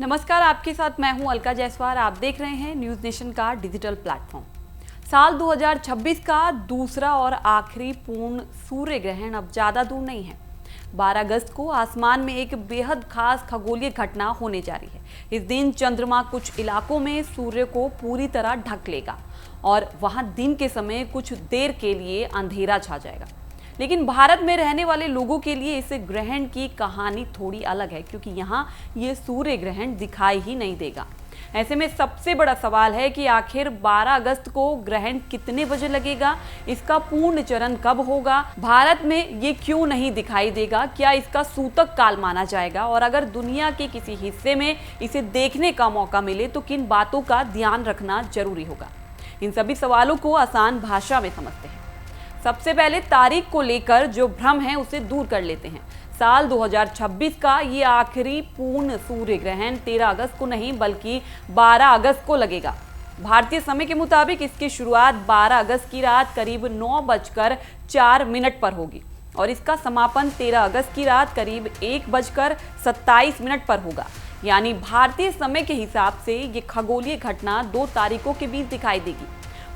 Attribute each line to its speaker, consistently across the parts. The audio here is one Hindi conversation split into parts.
Speaker 1: नमस्कार, आपके साथ मैं हूं अलका जायसवाल। आप देख रहे हैं न्यूज़ नेशन का डिजिटल प्लेटफॉर्म। साल 2026 का दूसरा और आखिरी पूर्ण सूर्य ग्रहण अब ज़्यादा दूर नहीं है। 12 अगस्त को आसमान में एक बेहद खास खगोलीय घटना होने जा रही है। इस दिन चंद्रमा कुछ इलाकों में सूर्य को पूरी तरह ढक लेगा और वहां दिन के समय कुछ देर के लिए अंधेरा छा जाएगा। लेकिन भारत में रहने वाले लोगों के लिए इस ग्रहण की कहानी थोड़ी अलग है, क्योंकि यहाँ ये सूर्य ग्रहण दिखाई ही नहीं देगा। ऐसे में सबसे बड़ा सवाल है कि आखिर 12 अगस्त को ग्रहण कितने बजे लगेगा, इसका पूर्ण चरण कब होगा, भारत में ये क्यों नहीं दिखाई देगा, क्या इसका सूतक काल माना जाएगा, और अगर दुनिया के किसी हिस्से में इसे देखने का मौका मिले तो किन बातों का ध्यान रखना जरूरी होगा। इन सभी सवालों को आसान भाषा में समझते हैं। सबसे पहले तारीख को लेकर जो भ्रम है उसे दूर कर लेते हैं। साल 2026 का ये आखिरी पूर्ण सूर्य ग्रहण 13 अगस्त को नहीं बल्कि 12 अगस्त को लगेगा। भारतीय समय के मुताबिक इसकी शुरुआत 12 अगस्त की रात करीब 9:04 पर होगी और इसका समापन 13 अगस्त की रात करीब 1:27 पर होगा। यानी भारतीय समय के हिसाब से ये खगोलीय घटना 2 तारीखों के बीच दिखाई देगी।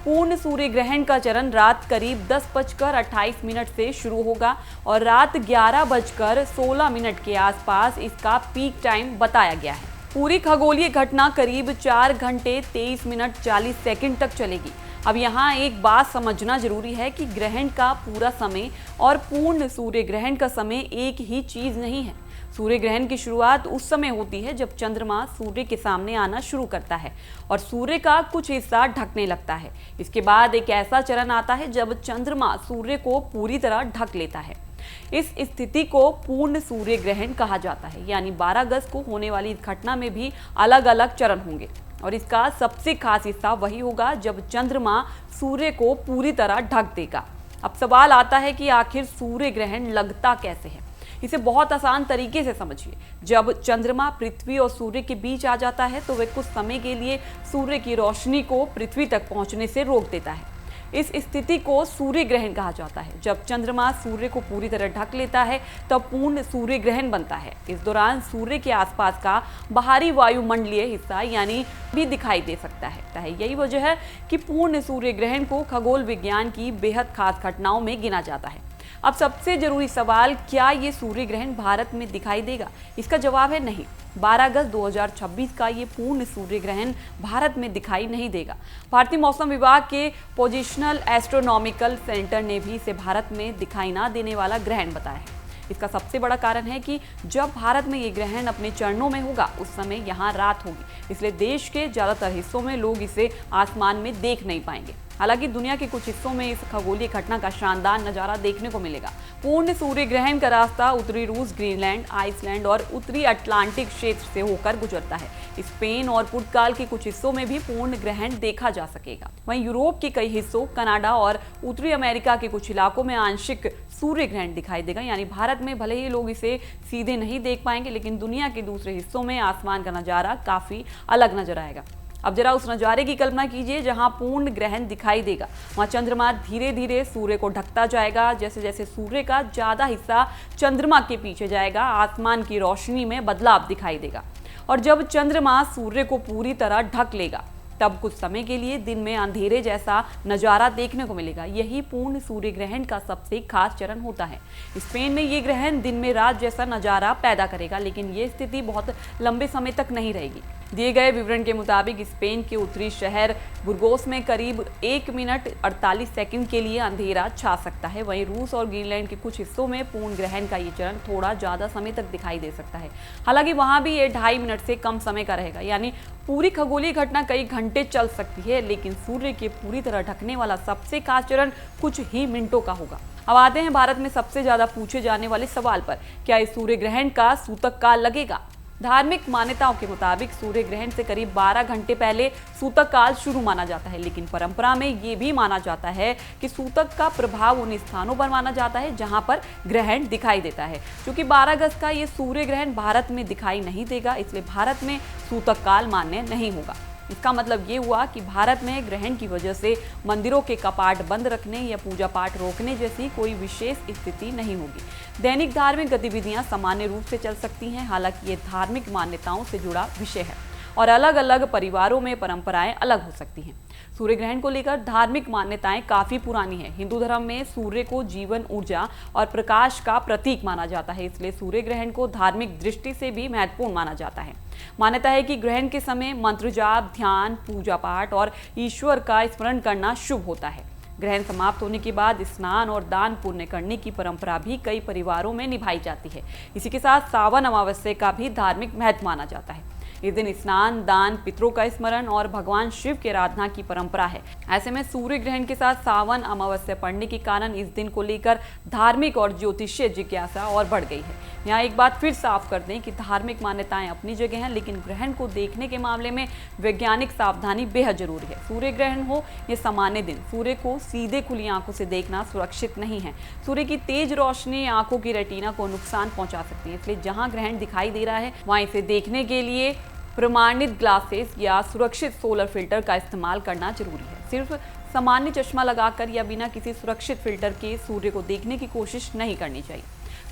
Speaker 1: पूर्ण सूर्य ग्रहण का चरण रात करीब 10:28 से शुरू होगा और रात 11:16 के आसपास इसका पीक टाइम बताया गया है। पूरी खगोलीय घटना करीब 4 घंटे 23 मिनट 40 सेकंड तक चलेगी। अब यहाँ एक बात समझना जरूरी है कि ग्रहण का पूरा समय और पूर्ण सूर्य ग्रहण का समय एक ही चीज नहीं है। सूर्य ग्रहण की शुरुआत उस समय होती है जब चंद्रमा सूर्य के सामने आना शुरू करता है और सूर्य का कुछ हिस्सा ढकने लगता है। इसके बाद एक ऐसा चरण आता है जब चंद्रमा सूर्य को पूरी तरह ढक लेता है। इस स्थिति को पूर्ण सूर्य ग्रहण कहा जाता है। यानी 12 अगस्त को होने वाली इस घटना में भी अलग अलग चरण होंगे और इसका सबसे खास हिस्सा वही होगा जब चंद्रमा सूर्य को पूरी तरह ढक देगा। अब सवाल आता है कि आखिर सूर्य ग्रहण लगता कैसे है। इसे बहुत आसान तरीके से समझिए। जब चंद्रमा पृथ्वी और सूर्य के बीच आ जाता है तो वह कुछ समय के लिए सूर्य की रोशनी को पृथ्वी तक पहुंचने से रोक देता है। इस स्थिति को सूर्य ग्रहण कहा जाता है। जब चंद्रमा सूर्य को पूरी तरह ढक लेता है तब पूर्ण सूर्य ग्रहण बनता है। इस दौरान सूर्य के आसपास का बाहरी वायुमंडलीय हिस्सा यानी भी दिखाई दे सकता है। यही वजह है कि पूर्ण सूर्य ग्रहण को खगोल विज्ञान की बेहद खास घटनाओं में गिना जाता है। अब सबसे जरूरी सवाल, क्या ये सूर्य ग्रहण भारत में दिखाई देगा? इसका जवाब है नहीं। 12 अगस्त 2026 का ये पूर्ण सूर्य ग्रहण भारत में दिखाई नहीं देगा। भारतीय मौसम विभाग के पोजिशनल एस्ट्रोनॉमिकल सेंटर ने भी इसे भारत में दिखाई ना देने वाला ग्रहण बताया है। इसका सबसे बड़ा कारण है कि जब भारत में ये ग्रहण अपने चरणों में होगा उस समय यहाँ रात होगी, इसलिए देश के ज़्यादातर हिस्सों में लोग इसे आसमान में देख नहीं पाएंगे। हालांकि दुनिया के कुछ हिस्सों में इस खगोलीय घटना का शानदार नज़ारा देखने को मिलेगा। पूर्ण सूर्य ग्रहण का रास्ता उत्तरी रूस, ग्रीनलैंड, आइसलैंड और उत्तरी अटलांटिक क्षेत्र से होकर गुजरता है। स्पेन और पुर्तगाल के कुछ हिस्सों में भी पूर्ण ग्रहण देखा जा सकेगा। वहीं यूरोप के कई हिस्सों, कनाडा और उत्तरी अमेरिका के कुछ इलाकों में आंशिक सूर्य ग्रहण दिखाई देगा। यानी भारत में भले ही लोग इसे सीधे नहीं देख पाएंगे, लेकिन दुनिया के दूसरे हिस्सों में आसमान का नज़ारा काफ़ी अलग नजर आएगा। अब जरा उस नज़ारे की कल्पना कीजिए जहां पूर्ण ग्रहण दिखाई देगा। वहां चंद्रमा धीरे धीरे सूर्य को ढकता जाएगा। जैसे जैसे सूर्य का ज़्यादा हिस्सा चंद्रमा के पीछे जाएगा, आसमान की रोशनी में बदलाव दिखाई देगा और जब चंद्रमा सूर्य को पूरी तरह ढक लेगा तब कुछ समय के लिए दिन में अंधेरे जैसा नज़ारा देखने को मिलेगा। यही पूर्ण सूर्य ग्रहण का सबसे खास चरण होता है। स्पेन में ये ग्रहण दिन में रात जैसा नज़ारा पैदा करेगा, लेकिन ये स्थिति बहुत लंबे समय तक नहीं रहेगी। दिए गए विवरण के मुताबिक स्पेन के उत्तरी शहर बुर्गोस में करीब 1 मिनट 48 सेकंड के लिए अंधेरा छा सकता है। वहीं रूस और ग्रीनलैंड के कुछ हिस्सों में पूर्ण ग्रहण का ये चरण थोड़ा ज़्यादा समय तक दिखाई दे सकता है। हालांकि वहाँ भी ये 2.5 मिनट से कम समय का रहेगा। यानी पूरी खगोलीय घटना कई घंटे चल सकती है, लेकिन सूर्य के पूरी तरह ढकने वाला सबसे खास चरण कुछ ही मिनटों का होगा। अब आते हैं भारत में सबसे ज्यादा पूछे जाने वाले सवाल पर, क्या इस सूर्य ग्रहण का सूतक काल लगेगा? धार्मिक मान्यताओं के मुताबिक सूर्य ग्रहण से करीब 12 घंटे पहले सूतक काल शुरू माना जाता है, लेकिन परंपरा में ये भी माना जाता है कि सूतक का प्रभाव उन स्थानों पर माना जाता है जहां पर ग्रहण दिखाई देता है। क्योंकि 12 अगस्त का ये सूर्य ग्रहण भारत में दिखाई नहीं देगा, इसलिए भारत में सूतक काल मान्य नहीं होगा। इसका मतलब ये हुआ कि भारत में ग्रहण की वजह से मंदिरों के कपाट बंद रखने या पूजा पाठ रोकने जैसी कोई विशेष स्थिति नहीं होगी। दैनिक धार्मिक गतिविधियां सामान्य रूप से चल सकती हैं। हालांकि ये धार्मिक मान्यताओं से जुड़ा विषय है और अलग अलग परिवारों में परंपराएं अलग हो सकती हैं। सूर्य ग्रहण को लेकर धार्मिक मान्यताएं काफी पुरानी है। हिंदू धर्म में सूर्य को जीवन, ऊर्जा और प्रकाश का प्रतीक माना जाता है, इसलिए सूर्य ग्रहण को धार्मिक दृष्टि से भी महत्वपूर्ण माना जाता है। मान्यता है कि ग्रहण के समय मंत्र जाप, ध्यान, पूजा पाठ और ईश्वर का स्मरण करना शुभ होता है। ग्रहण समाप्त होने के बाद स्नान और दान पुण्य करने की परंपरा भी कई परिवारों में निभाई जाती है। इसी के साथ सावन अमावस्या का भी धार्मिक महत्व माना जाता है। इस दिन स्नान, दान, पितरों का स्मरण और भगवान शिव की आराधना की परंपरा है। ऐसे में सूर्य ग्रहण के साथ सावन अमावस्या पड़ने के कारण इस दिन को लेकर धार्मिक और ज्योतिषीय जिज्ञासा और बढ़ गई है। यहाँ एक बात फिर साफ कर दें कि धार्मिक मान्यताएं अपनी जगह हैं, लेकिन ग्रहण को देखने के मामले में वैज्ञानिक सावधानी बेहद जरूरी है। सूर्य ग्रहण हो या सामान्य दिन, सूर्य को सीधे खुली आंखों से देखना सुरक्षित नहीं है। सूर्य की तेज रोशनी आंखों की रेटिना को नुकसान पहुंचा सकती है, इसलिए जहां ग्रहण दिखाई दे रहा है वहां इसे देखने के लिए प्रमाणित ग्लासेस या सुरक्षित सोलर फिल्टर का इस्तेमाल करना जरूरी है। सिर्फ सामान्य चश्मा लगाकर या बिना किसी सुरक्षित फिल्टर के सूर्य को देखने की कोशिश नहीं करनी चाहिए।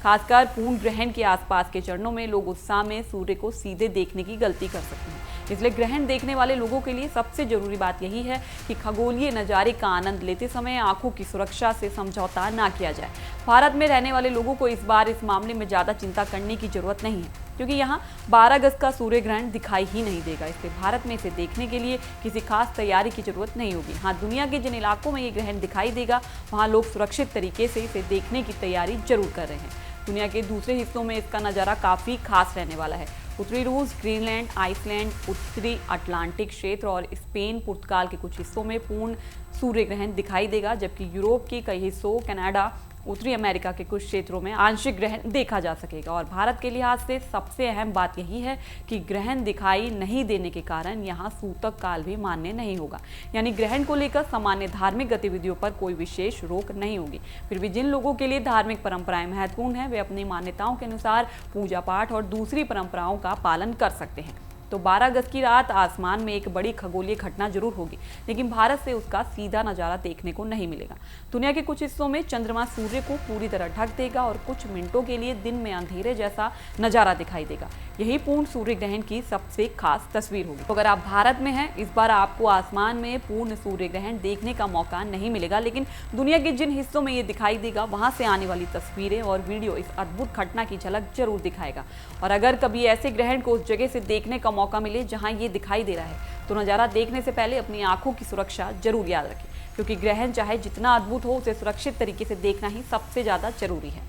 Speaker 1: खासकर पूर्ण ग्रहण के आसपास के चरणों में लोग उत्साह में सूर्य को सीधे देखने की गलती कर सकते हैं। इसलिए ग्रहण देखने वाले लोगों के लिए सबसे जरूरी बात यही है कि खगोलीय नज़ारे का आनंद लेते समय आंखों की सुरक्षा से समझौता ना किया जाए। भारत में रहने वाले लोगों को इस बार इस मामले में ज़्यादा चिंता करने की जरूरत नहीं है, क्योंकि यहाँ 12 अगस्त का सूर्य ग्रहण दिखाई ही नहीं देगा। इसलिए भारत में इसे देखने के लिए किसी खास तैयारी की जरूरत नहीं होगी। हाँ, दुनिया के जिन इलाकों में ये ग्रहण दिखाई देगा वहाँ लोग सुरक्षित तरीके से इसे देखने की तैयारी जरूर कर रहे हैं। दुनिया के दूसरे हिस्सों में इसका नज़ारा काफ़ी खास रहने वाला है। उत्तरी रूस, ग्रीनलैंड, आइसलैंड, उत्तरी अटलांटिक क्षेत्र और स्पेन, पुर्तगाल के कुछ हिस्सों में पूर्ण सूर्य ग्रहण दिखाई देगा, जबकि यूरोप के कई हिस्सों, कनाडा, उत्तरी अमेरिका के कुछ क्षेत्रों में आंशिक ग्रहण देखा जा सकेगा। और भारत के लिहाज से सबसे अहम बात यही है कि ग्रहण दिखाई नहीं देने के कारण यहाँ सूतक काल भी मान्य नहीं होगा, यानी ग्रहण को लेकर सामान्य धार्मिक गतिविधियों पर कोई विशेष रोक नहीं होगी। फिर भी जिन लोगों के लिए धार्मिक परंपराएं महत्वपूर्ण हैं, वे अपनी मान्यताओं के अनुसार पूजा पाठ और दूसरी परंपराओं का पालन कर सकते हैं। तो 12 अगस्त की रात आसमान में एक बड़ी खगोलीय घटना जरूर होगी, लेकिन भारत से उसका सीधा नज़ारा देखने को नहीं मिलेगा। दुनिया के कुछ हिस्सों में चंद्रमा सूर्य को पूरी तरह ढक देगा और कुछ मिनटों के लिए दिन में अंधेरे जैसा नज़ारा दिखाई देगा। यही पूर्ण सूर्य ग्रहण की सबसे खास तस्वीर होगी। तो अगर आप भारत में हैं, इस बार आपको आसमान में पूर्ण सूर्य ग्रहण देखने का मौका नहीं मिलेगा, लेकिन दुनिया के जिन हिस्सों में ये दिखाई देगा वहाँ से आने वाली तस्वीरें और वीडियो इस अद्भुत घटना की झलक जरूर दिखाएगा। और अगर कभी ऐसे ग्रहण को उस जगह से देखने का मौका मिले जहां ये दिखाई दे रहा है, तो नज़ारा देखने से पहले अपनी आंखों की सुरक्षा जरूर याद रखें, क्योंकि ग्रहण चाहे जितना अद्भुत हो, उसे सुरक्षित तरीके से देखना ही सबसे ज़्यादा जरूरी है।